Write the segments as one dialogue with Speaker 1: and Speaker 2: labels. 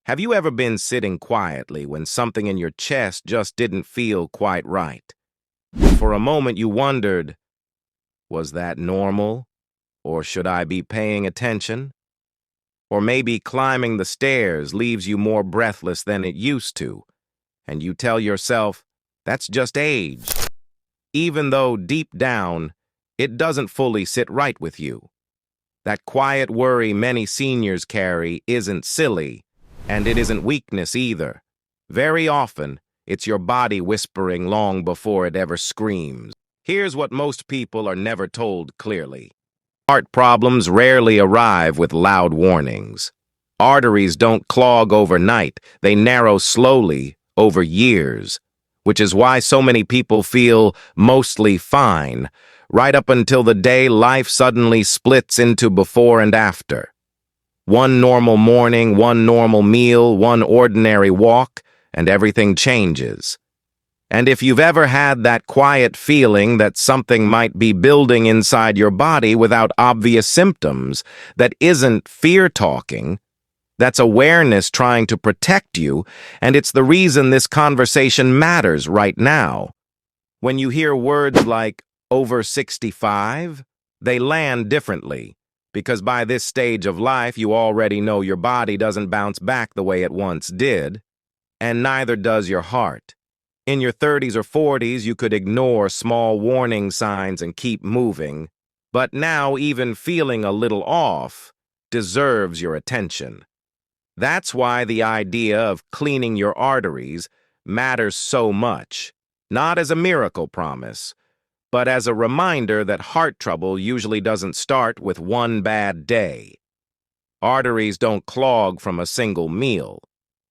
Speaker 1: Have you ever been sitting quietly when something in your chest just didn't feel quite right? For a moment you wondered, was that normal? Or should I be paying attention? Or maybe climbing the stairs leaves you more breathless than it used to, and you tell yourself, that's just age, even though deep down, it doesn't fully sit right with you. That quiet worry many seniors carry isn't silly, and it isn't weakness either. Very often, it's your body whispering long before it ever screams. Here's what most people are never told clearly. Heart problems rarely arrive with loud warnings. Arteries don't clog overnight, they narrow slowly over years, which is why so many people feel mostly fine, right up until the day life suddenly splits into before and after. One normal morning, one normal meal, one ordinary walk, and everything changes. And if you've ever had that quiet feeling that something might be building inside your body without obvious symptoms, that isn't fear talking, that's awareness trying to protect you, and it's the reason this conversation matters right now. When you hear words like over 65, they land differently, because by this stage of life you already know your body doesn't bounce back the way it once did, and neither does your heart. In your 30s or 40s, you could ignore small warning signs and keep moving, but now even feeling a little off deserves your attention. That's why the idea of cleaning your arteries matters so much, not as a miracle promise, but as a reminder that heart trouble usually doesn't start with one bad day. Arteries don't clog from a single meal.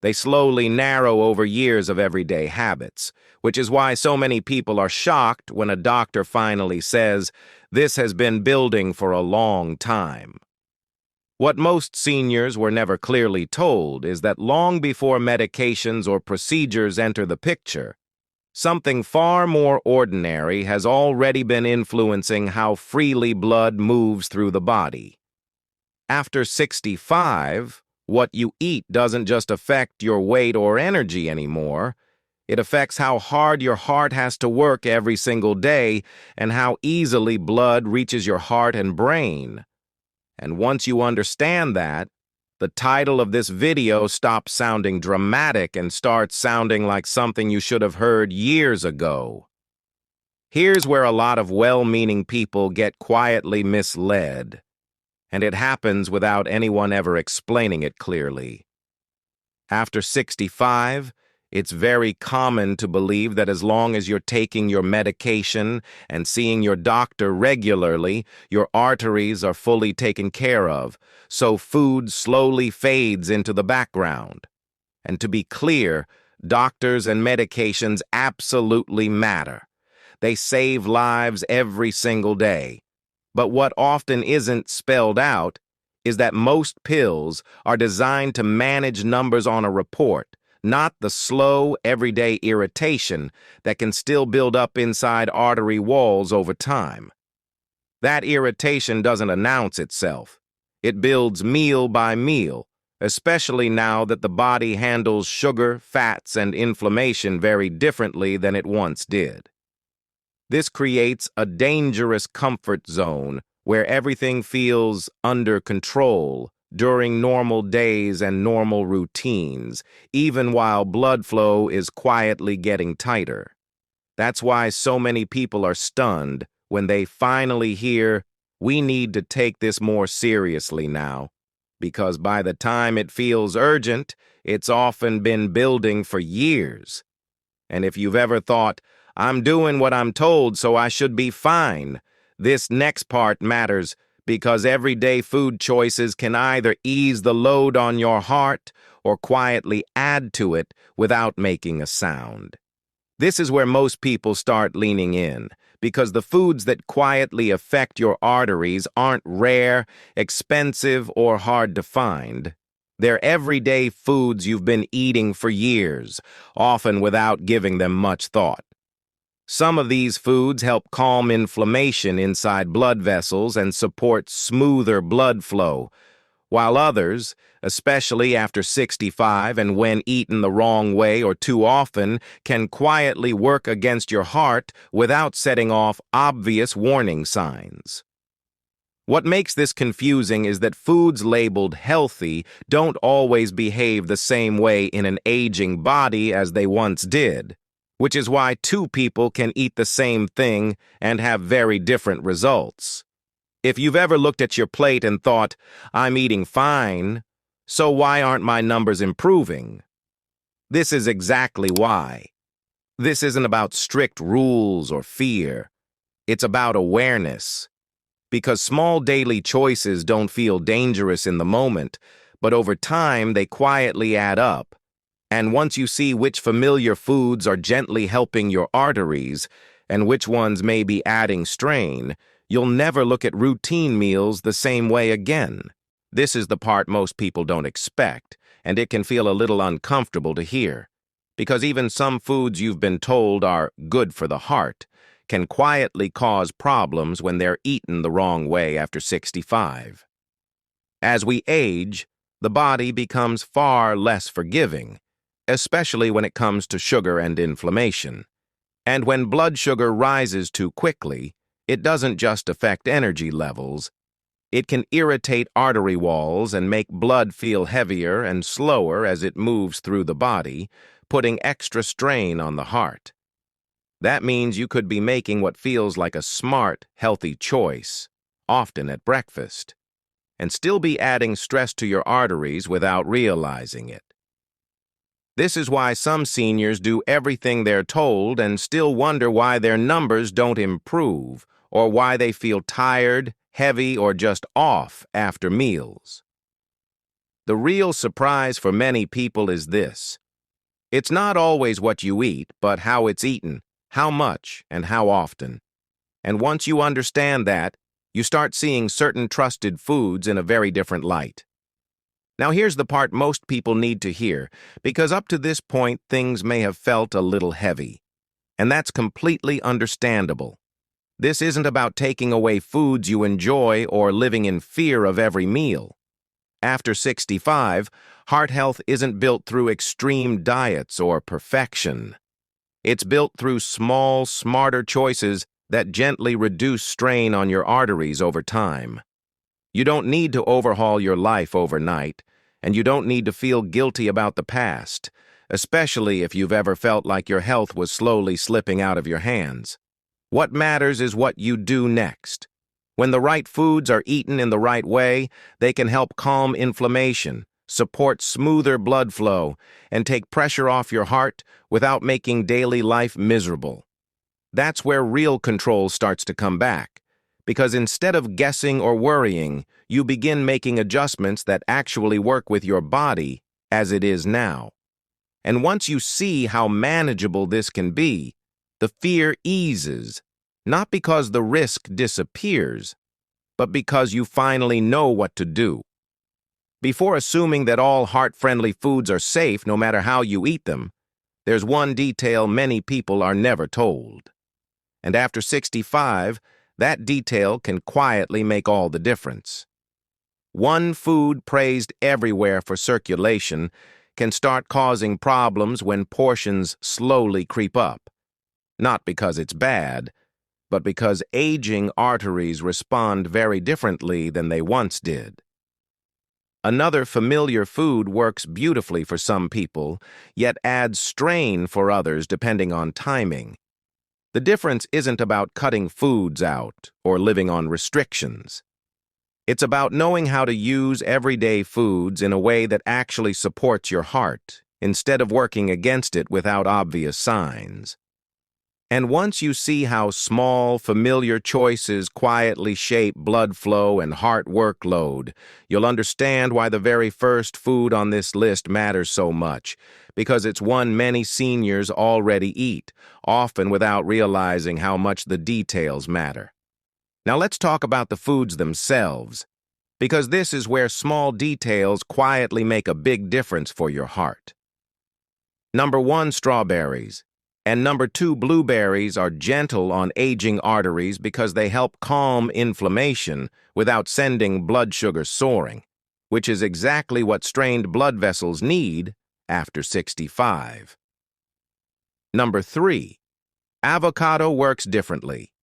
Speaker 1: They slowly narrow over years of everyday habits, which is why so many people are shocked when a doctor finally says, "This has been building for a long time." What most seniors were never clearly told is that long before medications or procedures enter the picture, something far more ordinary has already been influencing how freely blood moves through the body. After 65, what you eat doesn't just affect your weight or energy anymore. It affects how hard your heart has to work every single day and how easily blood reaches your heart and brain. And once you understand that, the title of this video stops sounding dramatic and starts sounding like something you should have heard years ago. Here's where a lot of well-meaning people get quietly misled, and it happens without anyone ever explaining it clearly. After 65, it's very common to believe that as long as you're taking your medication and seeing your doctor regularly, your arteries are fully taken care of, so food slowly fades into the background. And to be clear, doctors and medications absolutely matter. They save lives every single day. But what often isn't spelled out is that most pills are designed to manage numbers on a report, not the slow, everyday irritation that can still build up inside artery walls over time. That irritation doesn't announce itself. It builds meal by meal, especially now that the body handles sugar, fats, and inflammation very differently than it once did. This creates a dangerous comfort zone where everything feels under control during normal days and normal routines, even while blood flow is quietly getting tighter. That's why so many people are stunned when they finally hear, "We need to take this more seriously now," because by the time it feels urgent, it's often been building for years. And if you've ever thought, "I'm doing what I'm told, so I should be fine," this next part matters because everyday food choices can either ease the load on your heart or quietly add to it without making a sound. This is where most people start leaning in, because the foods that quietly affect your arteries aren't rare, expensive, or hard to find. They're everyday foods you've been eating for years, often without giving them much thought. Some of these foods help calm inflammation inside blood vessels and support smoother blood flow, while others, especially after 65 and when eaten the wrong way or too often, can quietly work against your heart without setting off obvious warning signs. What makes this confusing is that foods labeled healthy don't always behave the same way in an aging body as they once did, which is why two people can eat the same thing and have very different results. If you've ever looked at your plate and thought, "I'm eating fine, so why aren't my numbers improving?" This is exactly why. This isn't about strict rules or fear. It's about awareness. Because small daily choices don't feel dangerous in the moment, but over time they quietly add up. And once you see which familiar foods are gently helping your arteries and which ones may be adding strain, you'll never look at routine meals the same way again. This is the part most people don't expect, and it can feel a little uncomfortable to hear. Because even some foods you've been told are good for the heart can quietly cause problems when they're eaten the wrong way after 65. As we age, the body becomes far less forgiving, especially when it comes to sugar and inflammation. And when blood sugar rises too quickly, it doesn't just affect energy levels. It can irritate artery walls and make blood feel heavier and slower as it moves through the body, putting extra strain on the heart. That means you could be making what feels like a smart, healthy choice, often at breakfast, and still be adding stress to your arteries without realizing it. This is why some seniors do everything they're told and still wonder why their numbers don't improve, or why they feel tired, heavy, or just off after meals. The real surprise for many people is this. It's not always what you eat, but how it's eaten, how much, and how often. And once you understand that, you start seeing certain trusted foods in a very different light. Now here's the part most people need to hear, because up to this point things may have felt a little heavy. And that's completely understandable. This isn't about taking away foods you enjoy or living in fear of every meal. After 65, heart health isn't built through extreme diets or perfection. It's built through small, smarter choices that gently reduce strain on your arteries over time. You don't need to overhaul your life overnight, and you don't need to feel guilty about the past, especially if you've ever felt like your health was slowly slipping out of your hands. What matters is what you do next. When the right foods are eaten in the right way, they can help calm inflammation, support smoother blood flow, and take pressure off your heart without making daily life miserable. That's where real control starts to come back, because instead of guessing or worrying, you begin making adjustments that actually work with your body as it is now. And once you see how manageable this can be, the fear eases, not because the risk disappears, but because you finally know what to do. Before assuming that all heart-friendly foods are safe no matter how you eat them, there's one detail many people are never told. And after 65, that detail can quietly make all the difference. One food praised everywhere for circulation can start causing problems when portions slowly creep up. Not because it's bad, but because aging arteries respond very differently than they once did. Another familiar food works beautifully for some people, yet adds strain for others depending on timing. The difference isn't about cutting foods out or living on restrictions. It's about knowing how to use everyday foods in a way that actually supports your heart, instead of working against it without obvious signs. And once you see how small, familiar choices quietly shape blood flow and heart workload, you'll understand why the very first food on this list matters so much, because it's one many seniors already eat, often without realizing how much the details matter. Now let's talk about the foods themselves, because this is where small details quietly make a big difference for your heart. Number 1, strawberries. And number 2, blueberries are gentle on aging arteries because they help calm inflammation without sending blood sugar soaring, which is exactly what strained blood vessels need after 65. Number 3. Avocado works differently.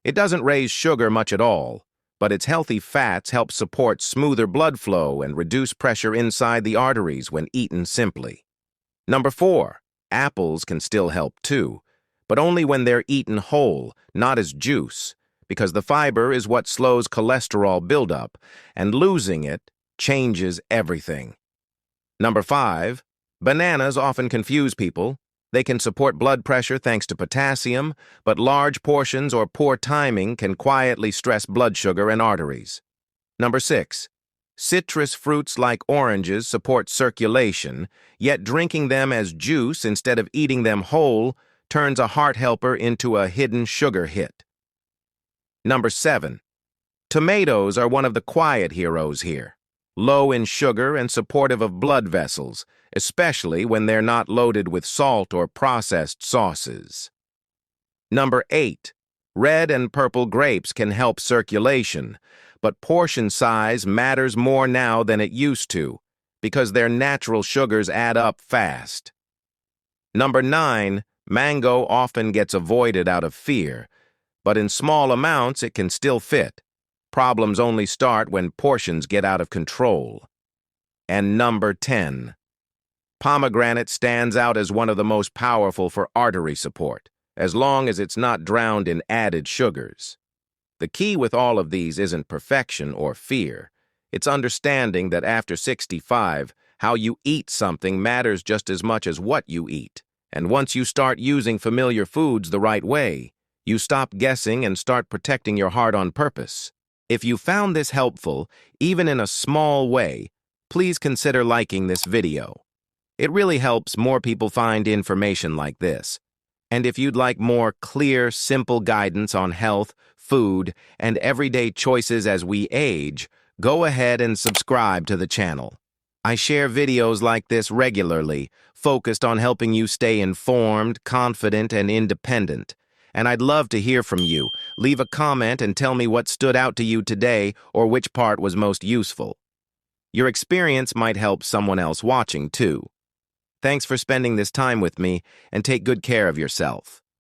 Speaker 1: It doesn't raise sugar much at all, but its healthy fats help support smoother blood flow and reduce pressure inside the arteries when eaten simply. Number 4. Apples can still help too, but only when they're eaten whole, not as juice, because the fiber is what slows cholesterol buildup, and losing it changes everything. Number 5. Bananas often confuse people. They can support blood pressure thanks to potassium, but large portions or poor timing can quietly stress blood sugar and arteries. Number 6. Citrus fruits like oranges support circulation, yet drinking them as juice instead of eating them whole turns a heart helper into a hidden sugar hit. Number 7. Tomatoes are one of the quiet heroes here. Low in sugar and supportive of blood vessels, especially when they're not loaded with salt or processed sauces. Number 8. Red and purple grapes can help circulation, but portion size matters more now than it used to, because their natural sugars add up fast. Number 9. Mango often gets avoided out of fear, but in small amounts it can still fit. Problems only start when portions get out of control. And number 10. Pomegranate stands out as one of the most powerful for artery support, as long as it's not drowned in added sugars. The key with all of these isn't perfection or fear. It's understanding that after 65, how you eat something matters just as much as what you eat. And once you start using familiar foods the right way, you stop guessing and start protecting your heart on purpose. If you found this helpful, even in a small way, please consider liking this video. It really helps more people find information like this. And if you'd like more clear, simple guidance on health, food, and everyday choices as we age, go ahead and subscribe to the channel. I share videos like this regularly, focused on helping you stay informed, confident, and independent. And I'd love to hear from you. Leave a comment and tell me what stood out to you today or which part was most useful. Your experience might help someone else watching, too. Thanks for spending this time with me, and take good care of yourself.